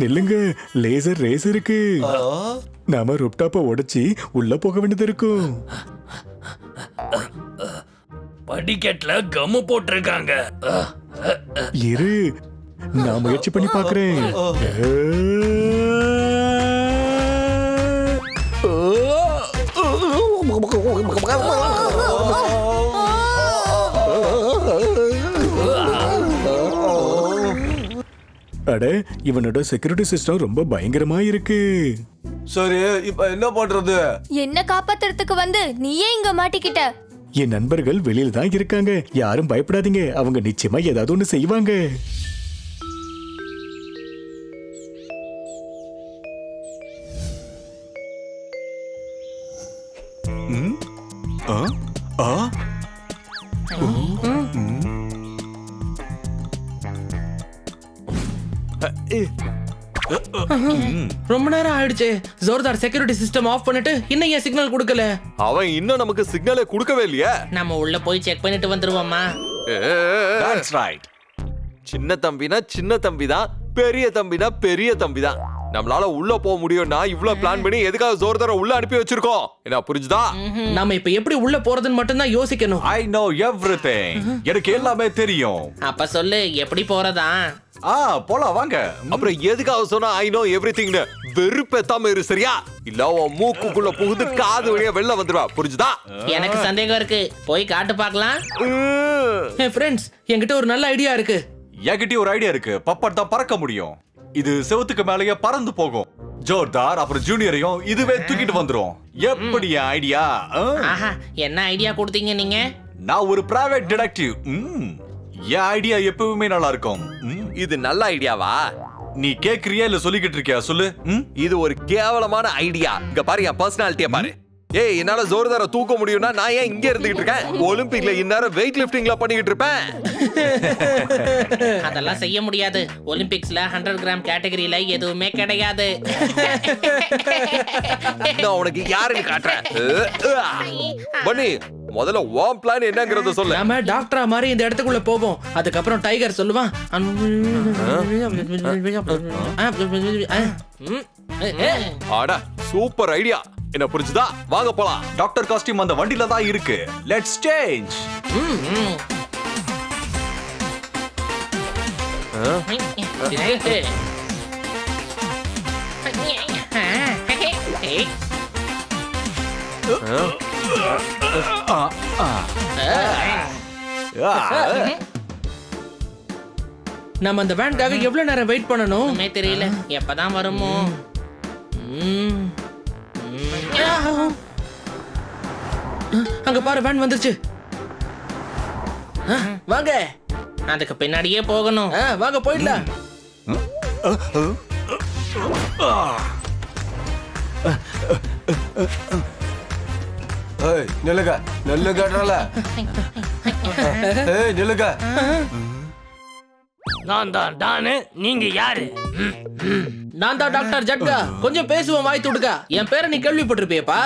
நில்லுங்க, லேசர் ரேஸ் இருக்கு. நாம ரூப்டாப்ப உடைச்சி உள்ள போக வேண்டியது இருக்கும். படிக்கட்டுல கம்மு போட்டிருக்காங்க. இரு, நான் முயற்சி பண்ணி பாக்குறேன். அட, இவனோட செக்யூரிட்டி சிஸ்டம் ரொம்ப பயங்கரமா இருக்கு. சரி, இப்ப என்ன பண்றது? என்ன காப்பாத்துறதுக்கு வந்து நீயே இங்க மாட்டிக்கிட்ட. என் நண்பர்கள் வெளியில தான் இருக்காங்க. யாரும் பயப்படாதீங்க. அவங்க நிச்சயமா ஏதாவது ஒண்ணு செய்வாங்க. ரொம்ப நேரம் ஆயிடுச்சு. ஜோர்தார் செக்யூரிட்டி சிஸ்டம் ஆஃப் பண்ணிட்டு இன்னும் ஏன் சிக்னல் கொடுக்கல? அவன் இன்னும் நமக்கு சிக்னலே கொடுக்கவே இல்லையே. நம்ம உள்ள போய் செக் பண்ணிட்டு வந்துருவோமா? That's right. சின்ன தம்பினா சின்ன தம்பி தான், பெரிய தம்பினா பெரிய தம்பி தான். நம்மளால உள்ள போக முடியும்னா இவ்ளோ பிளான் பண்ணி எதுக்காக ஜோர்தார உள்ள அனுப்பி வச்சிருக்கோம். என்ன புரிஞ்சுதா? நாம இப்ப எப்படி உள்ள போறதுன்னு மட்டும் தான் யோசிக்கணும். I know everything. எனக்கு எல்லாமே தெரியும். அப்ப சொல்லு, எப்படி போறதா? போலாம் வாங்க. அப்புறம் எதுக்காக சொன்னா ஐ நோ எவ்ரிதிங்னு வெறுப்பேத்தாம இரு, சரியா? இல்ல உன் மூக்குக்குள்ள புகுந்து காது வழியா வெளில வந்துருவா, புரிஞ்சுதா? எனக்கு சந்தேகம் இருக்கு. போய் காட்டு பார்க்கலாம். ஃப்ரெண்ட்ஸ், என்கிட்ட ஒரு நல்ல ஐடியா இருக்கு. என்கிட்ட ஒரு ஐடியா இருக்கு. பப்பட் தான் பறக்க முடியும். இது செவுத்துக்கு மேலேயே பறந்து போகும். ஜோர்தார் அப்புறம் ஜூனியரையும் இதுவே தூக்கிட்டு வந்துரும். எப்படி ஐடியா? ஆஹா, என்ன ஐடியா கொடுத்தீங்க நீங்க? நான் ஒரு பிரைவேட் டிடெக்டிவ். என் ஐடியா எப்பவுமே நல்லா இருக்கும். இது நல்ல ஐடியாவா? நீ கேக்குறியா இல்ல சொல்லிக்கிட்டு இருக்கியா? சொல்லு. இது ஒரு கேவலமான ஐடியா. இங்க பாரு, என் பர்சனாலிட்டியை பாரு. ஏய், என்னால ஜோர்தார தூக்க முடியும்னா நான் ஏன் இங்க இருந்துகிட்டு இருக்கேன்? ஒலிம்பிக்ல இந்நேரம் வெயிட் லிஃப்டிங்ல பண்ணிக்கிட்டு இருப்பேன். அதெல்லாம் செய்ய முடியாது. ஒலிம்பிக்ஸ்ல 100 கிராம் கேட்டகரியில எதுவுமே கிடையாது. நான் உனக்கு யாருன்னு காட்டுறேன். பண்ணி முதல்ல உன் பிளான் என்னங்கறத சொல்லு. நாம டாக்டரா மாதிரி இந்த இடத்துக்குள்ள போவோம். அதுக்கப்புறம் டைகர் சொல்லுவான், ஆடா, சூப்பர் ஐடியா. என்ன புரிஞ்சுதா? வாங்க போலாம். டாக்டர் காஸ்டியூம் அந்த வண்டியில தான் இருக்கு. Let's change. நம்ம அந்த வேனுக்காக எவ்வளவு நேரம் வெயிட் பண்ணணும்? தெரியல, எப்பதான் வருமோ. அங்க பாரு, வேன் வந்துருச்சு. வாங்க. அதுக்கு பின்னாடியே போகணும். வாங்க போயிடலாம். நில்லுங்க நில்லுங்கன்றல. நில்லுங்க. நான் தான் டானு, நீங்க யாரு? நான் தான் டாக்டர் ஜட்கா. கொஞ்சம் பேசுவோம், வாய் துடுக்கா. என் பேரை நீ கேள்விப்பட்டிருப்பியப்பா?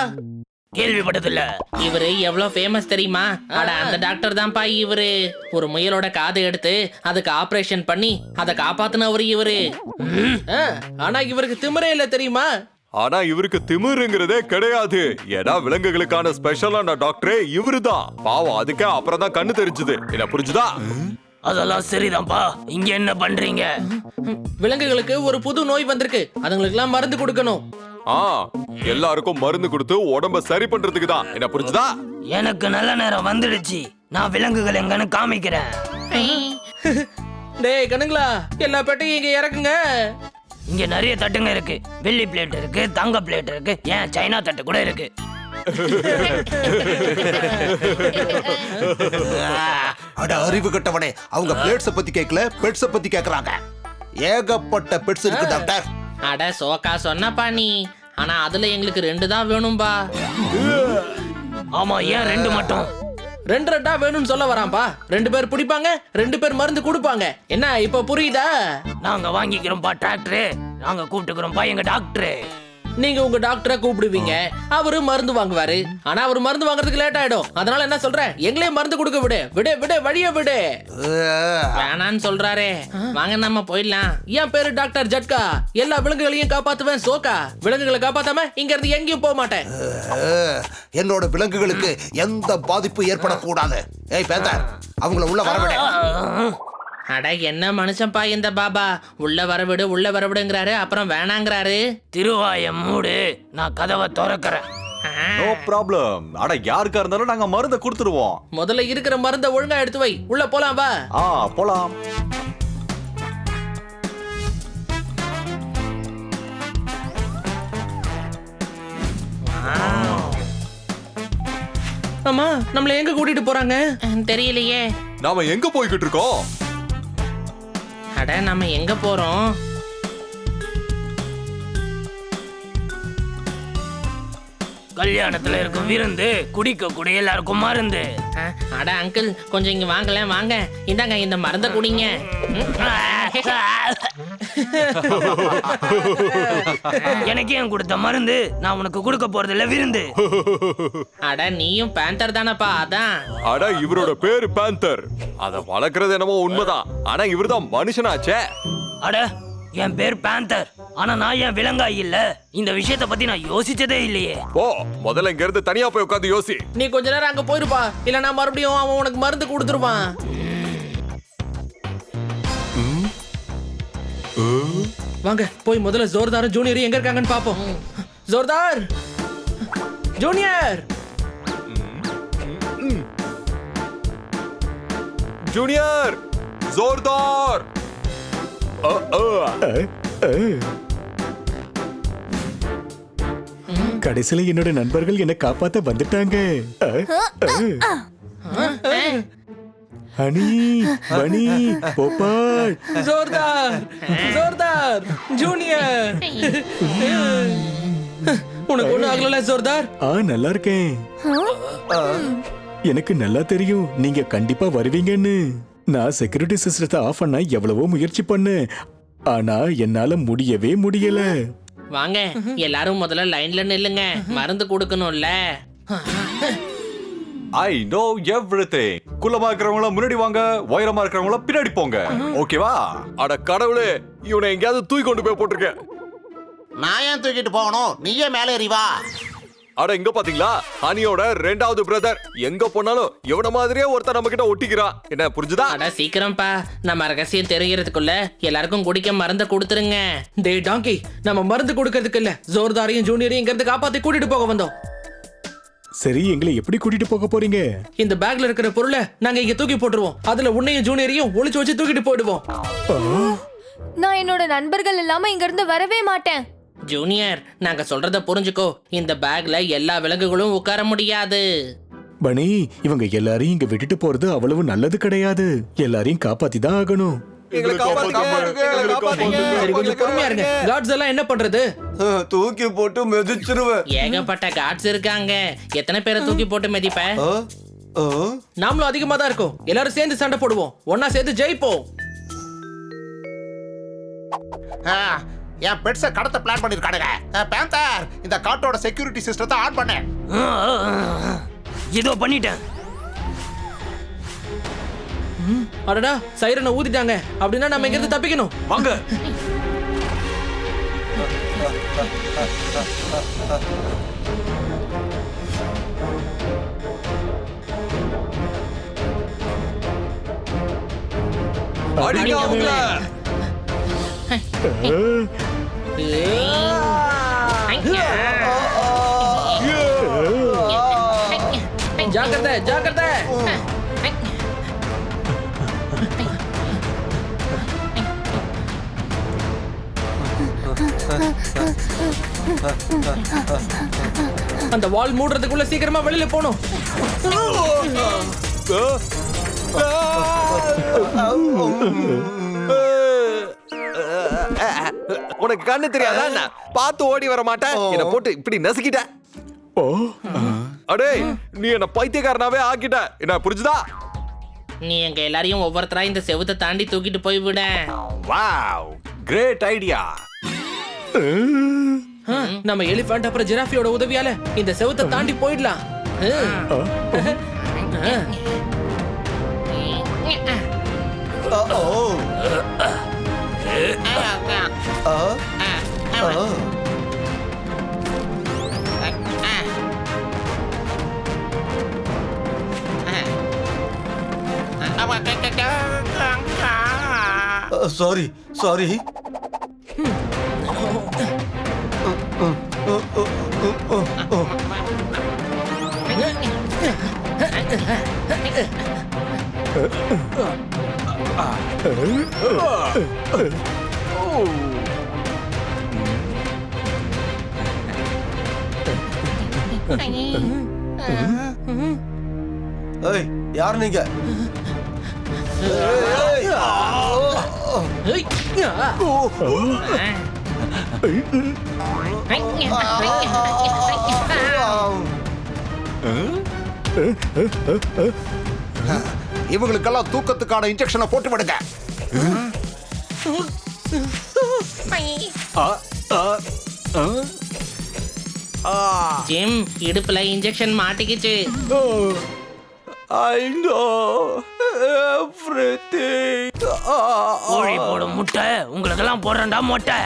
கேள்விப்பட்டதில்ல. இவரு எவ்வளவு ஃபேமஸ் தெரியுமா? அட அந்த டாக்டர் தான்ப்பா இவரு. ஒரு முயலோட காதை எடுத்து அதுக்கு ஆபரேஷன் பண்ணி அதை காப்பாத்துனவரு இவரு. ஆனா இவருக்கு திமிரே இல்ல தெரியுமா? ஆனா இவருக்கு திமிருங்கிறதே கிடையாது. ஏன்னா விலங்குகளுக்கான ஸ்பெஷலான டாக்டரே இவருதான். பாவம், அதுக்கே அப்புறம் தான் கண்ணு தெரிஞ்சது. என்ன புரிஞ்சுதா? அதெல்லாம் சரிதான்ப்பா. இங்க என்ன பண்றீங்க? விலங்குகளுக்கு ஒரு புது நோய் வந்திருக்கு. அதுங்களுக்கு எல்லாம் மருந்து கொடுக்கணும். எல்லாருக்கும் மருந்து கொடுத்து உடம்ப சரி பண்றதுக்கு தான். என்ன புரிஞ்சுதா? எனக்கு நல்ல நேரம் வந்துடுச்சு. நான் விலங்குகள் எங்கன்னு காமிக்கிறேன். டேய் கணுங்களா, எல்லா பெட்டையும் இங்க இறக்குங்க. இங்க நிறைய தட்டுங்க இருக்கு. வெள்ளி பிளேட் இருக்கு, தங்க பிளேட் இருக்கு, ஏன் சைனா தட்டு கூட இருக்கு. அட அறிவு கட்டவனே, அவங்க பிளேட்ஸ பத்தி கேட்கல, பெட்ஸ பத்தி கேக்குறாங்க. ஏகப்பட்ட பெட்ஸ் இருக்கு டாக்டர். அட சோக்கா சொன்னப்பா நீ. ஆனா அதுல எங்களுக்கு 2 தான் வேணும்பா. ஆமா, ஏன் 2 மட்டும்? 2 வேணும்னு சொல்ல வரான்பா. 2 பேர் பிடிப்பாங்க, 2 பேர் மருந்து கொடுப்பாங்க. என்ன இப்ப புரியுதா? நாங்க வாங்கிக்கிறோம்பா டிராக்டர். நாங்க கூப்பிட்டுக்கிறோம்பா எங்க டாக்டர். நீங்க உங்க டாக்டரை கூப்பிடுவீங்க, அவரு மருந்து வாங்குவாரு. ஆனா அவரு மருந்து வாங்குறதுக்கு லேட் ஆயிடும். அதனால என்ன சொல்றேன், எங்களே மருந்து கொடுக்க விடு. விடு விடு, வழிய விடு. வேணான்னு சொல்றாரே. வாங்க நம்ம போயிடலாம். என் பேரு டாக்டர் ஜட்கா. எல்லா விலங்குகளையும் காப்பாத்துவேன் சோக்கா. விலங்குகளை காப்பாத்தாம இங்க இருந்து எங்கேயும் போக மாட்டேன். என்னோட விலங்குகளுக்கு எந்த பாதிப்பு ஏற்படக்கூடாது. ஏய் பேந்தர், அவங்கள உள்ள வரவிட. அட என்ன மனுஷன்பா இந்த பாபா. உள்ள வரவிடு உள்ள வரவிடுங்கிறாரு, அப்புறம் வேணாங்கிறாரு. திருவாய மூடு, நான் கதவை திறக்கிறேன். No problem. அட யாருக்கா இருந்தாலும் நாங்க மருந்தை கொடுத்துருவோம். முதல்ல இருக்கிற மருந்தை ஒழுங்கா எடுத்து வை. உள்ள போலாம் வா. போலாம். அம்மா, நம்மள எங்க கூட்டிட்டு போறாங்க? தெரியலையே. நாம எங்க போய்கிட்டு இருக்கோம்? அட நம்ம எங்க போறோம்? கல்யாணத்துல இருக்கும் விருந்து, குடிக்க கூடிய எல்லாருக்கும் மருந்து. அட அங்கிள், கொஞ்சம் இங்க வாங்கல. வாங்க, இந்தாங்க இந்த மருந்த குடிங்க. எனக்கு ஏன் கொடுத்த மருந்து? நான் உனக்கு கொடுக்க போறது இல்ல விருந்து. அட நீயும் பேந்தர் தானப்பா, அதான். அட இவரோட பேரு பேந்தர். அத வளர்க்கறது என்னமோ உண்மைதான். ஆனா இவர்தான் மனுஷனாச்சே. அட என் பேர் பேந்தர், ஆனா நான் ஏன் விலங்காய் இல்ல? இந்த விஷயத்தை பத்தி நான் யோசிச்சதே இல்லையே. போ, முதல்ல இங்க இருந்து தனியா போய் உட்கார்ந்து யோசி. நீ கொஞ்ச நேரம் அங்க போயிருப்பா, இல்ல நான் மறுபடியும் அவன் உனக்கு மருந்து கொடுத்துருவான். வாங்க போய் முதல்ல ஜோர்தாரும் ஜூனியரும் எங்க இருக்காங்கன்னு பாப்போம். ஜோர்தார், ஜூனியர். ஜூனியர், ஜோர்தார். கடைசியில என்னோட நண்பர்கள் என்ன காப்பாத்த வந்துட்டாங்க. ஹனி, பனி, போபால். ஜோர்தார், ஜோர்தார், ஜூனியர். உனக்கு ஒண்ணு ஆகல ஜோர்தார்? நல்லா இருக்கேன். எனக்கு நல்லா தெரியும் நீங்க கண்டிப்பா வருவீங்கன்னு. நான் செக்யூரிட்டி சிஸ்டத்தை ஆஃப் பண்ண எவ்வளவோ முயற்சி பண்ணேன், ஆனா என்னால முடியவே முடியல. வாங்க எல்லாரும் முதல்ல லைன்ல நில்லுங்க, மருந்து கொடுக்கணும்ல. I know everything. குள்ளமா இருக்கிறவங்கள முன்னாடி வாங்க, உயரமா இருக்கிறவங்கள பின்னாடி போங்க. ஓகேவா? அட கடவுளே, இவனை எங்கயாவது தூக்கி கொண்டு போய் போட்டுருக்க. நான் ஏன் தூக்கிட்டு போகணும்? நீயே மேலே ஏறி வா. அட இங்க பாத்தீங்களா, ஹனியோட ரெண்டாவது பிரதர். எங்க போனாலும் இவன மாதிரியே ஒருத்தர் நம்ம கிட்ட ஒட்டிக்கிறான். என்ன புரிஞ்சுதா? அட சீக்கிரம்ப்பா, நம்ம ரகசியம் தெரிகிறதுக்குள்ள எல்லாருக்கும் குடிக்க மருந்து கொடுத்துருங்க. டேய் டாங்கி, நம்ம மருந்து கொடுக்கறதுக்கு இல்ல, ஜோர்தாரையும் ஜூனியரையும் இங்க இருந்து காப்பாத்தி கூட்டிட்டு போக வந்தோம். சரி, எங்களை எப்படி கூட்டிட்டு போக போறீங்க? இந்த பேக்ல இருக்கிற பொருளை நாங்க இங்க தூக்கி போட்டுருவோம். அதுல உன்னையும் ஜூனியரையும் ஒளிச்சு வச்சு தூக்கிட்டு போயிடுவோம். நான் என்னோட நண்பர்கள் இல்லாம இங்க இருந்து வரவே மாட்டேன். ஜூனியர், நாங்க சொல்றத புரிஞ்சுக்கோ. இந்த பேக்ல எல்லா விலங்குகளும் உட்கார முடியாது. பனி, இவங்க எல்லாரையும் இங்க விட்டுட்டு போறது அவ்வளவு நல்லது கிடையாது. எல்லாரையும் காப்பாத்தி தான் ஆகணும். சரி, கொஞ்சம் பொறுமையா இருங்க. கார்ட்ஸ் எல்லாம் என்ன பண்றது? தூக்கி போட்டு மிதிச்சிருவேன். ஏகப்பட்ட காட்ஸ் இருக்காங்க. எத்தனை பேரை தூக்கி போட்டு மிதிப்ப? நாமளும் அதிகமா தான் இருக்கோம். எல்லாரும் சேர்ந்து சண்டை போடுவோம். ஒன்னா சேர்ந்து ஜெயிப்போம். என் பெட்ஸை கடத்த பிளான் பண்ணிருக்கானுங்க. பேந்தர், இந்த காட்டோட செக்யூரிட்டி சிஸ்டத்தை ஆன் பண்ண. இதோ பண்ணிட்டேன். அடடா, சைரனை ஊதிட்டாங்க. அப்படின்னா நம்ம இங்க இருந்து தப்பிக்கணும். வாங்க. அடிங்க அவங்கள. ஜாக்கிரதை, ஜாக்கிரதை. அந்த வால் மூடுறதுக்குள்ள சீக்கிரமா வெளியில போணும். உனக்கு கண்ணு தெரியாதா? பார்த்து ஓடி வர மாட்டேன். என்ன போட்டு இப்படி நசுக்கிட்ட. அடே, நீ என்ன பைத்தியக்காரனாவே ஆக்கிட்ட. என்ன புரிஞ்சுதா? நீ எங்க எல்லாரையும் ஒவ்வொருத்தரா இந்த செவுத்தை தாண்டி தூக்கிட்டு போய் விட. Wow, great idea. நம்ம எலிஃபண்ட் அப்புறம் ஜிராஃபியோட உதவியால இந்த செவுத்தை தாண்டி போயிடலாம். Sorry sorry. ஏய், யார் நீங்க? இவங்களுக்கெல்லாம் தூக்கத்துக்கான இன்ஜெக்ஷனை போட்டு விடுங்க. ஜிம், இடுப்புல இன்ஜெக்ஷன் மாட்டிக்கிச்சு. I know everything. கோழி போடும் முட்டை உங்களுக்கெல்லாம் போடுறேன்டா மொட்டை.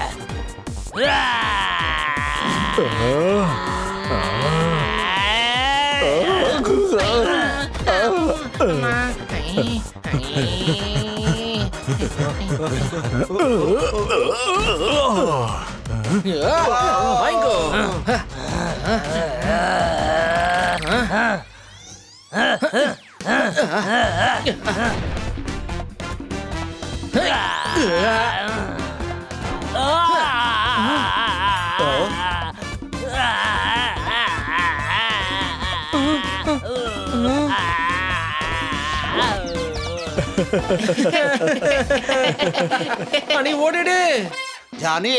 வாங்கோ. நீ ஓடிடு. ஜானி,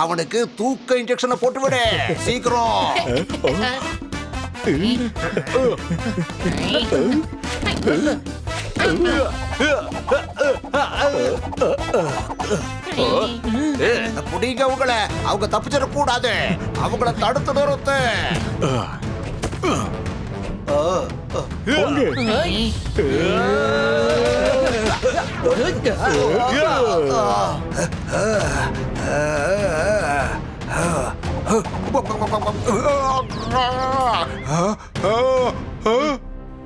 அவனுக்கு தூக்க இன்ஜெக்ஷனை போட்டு விடு சீக்கிரம். புடிங்க அவங்கள. அவங்க தப்பிச்சிட கூடாது. அவங்கள தடுத்து நிறுத்து.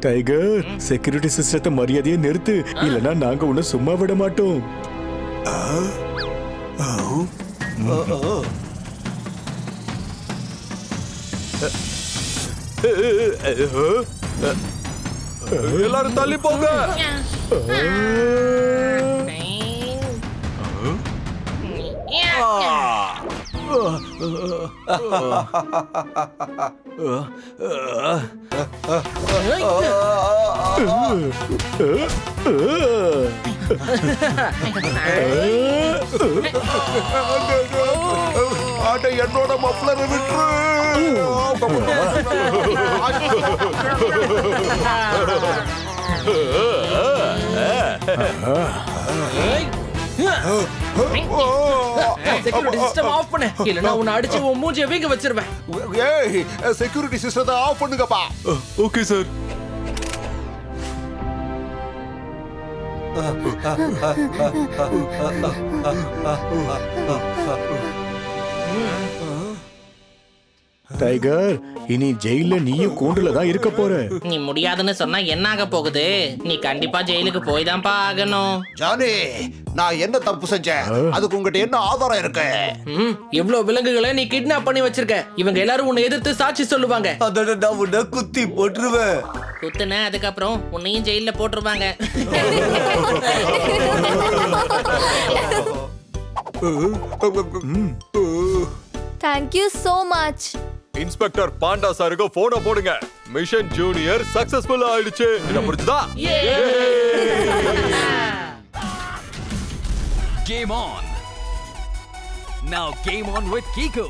டைகர் செக்யூரிட்டி சிஸ்டத்தை மரியாதையை நிறுத்து, இல்லனா நாங்க உன்னை சும்மா விட மாட்டோம். எல்லாரும் தள்ளி போங்க. என்னோட மப்ளர் செக்யூரிட்டி சிஸ்டம் ஆஃப் பண்ணு, இல்லனா உன்னை அடிச்சு உன் மூஞ்சியை வீங்க வச்சிருவேன். ஏய் செக்யூரிட்டி சிஸ்டத்தை ஆஃப் பண்ணுங்கப்பா. Okay sir. டைகர், இனி ஜெயில நீயும் கூண்டுல தான் இருக்க போற. நீ முடியாதுன்னு சொன்னா என்ன ஆக போகுது? நீ கண்டிப்பா ஜெயிலுக்கு போய் தான்ப்பா ஆகணும். ஜானி, நான் என்ன தப்பு செஞ்சேன்? அதுக்கு உங்ககிட்ட என்ன ஆதாரம் இருக்கு? இவ்வளவு விலங்குகளை நீ கிட்னாப் பண்ணி வச்சிருக்க. இவங்க எல்லாரும் உன்னை எதிர்த்து சாட்சி சொல்லுவாங்க. அதோட நான் உன்னை குத்தி போட்டுருவேன். குத்துன அதுக்கப்புறம் உன்னையும் ஜெயில போட்டுருவாங்க. Thank you so much. Inspector Panda சாருக்கு போனை போடுங்க. மிஷன் ஜூனியர் சக்சஸ்ஃபுல் ஆயிடுச்சு. என்ன புரிஞ்சுதா? Game on. Now game on with Kiko.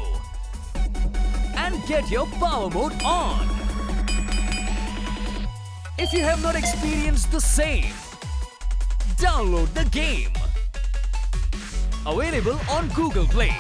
And get your power mode on. If you have not experienced the same, download the game. Available on Google Play.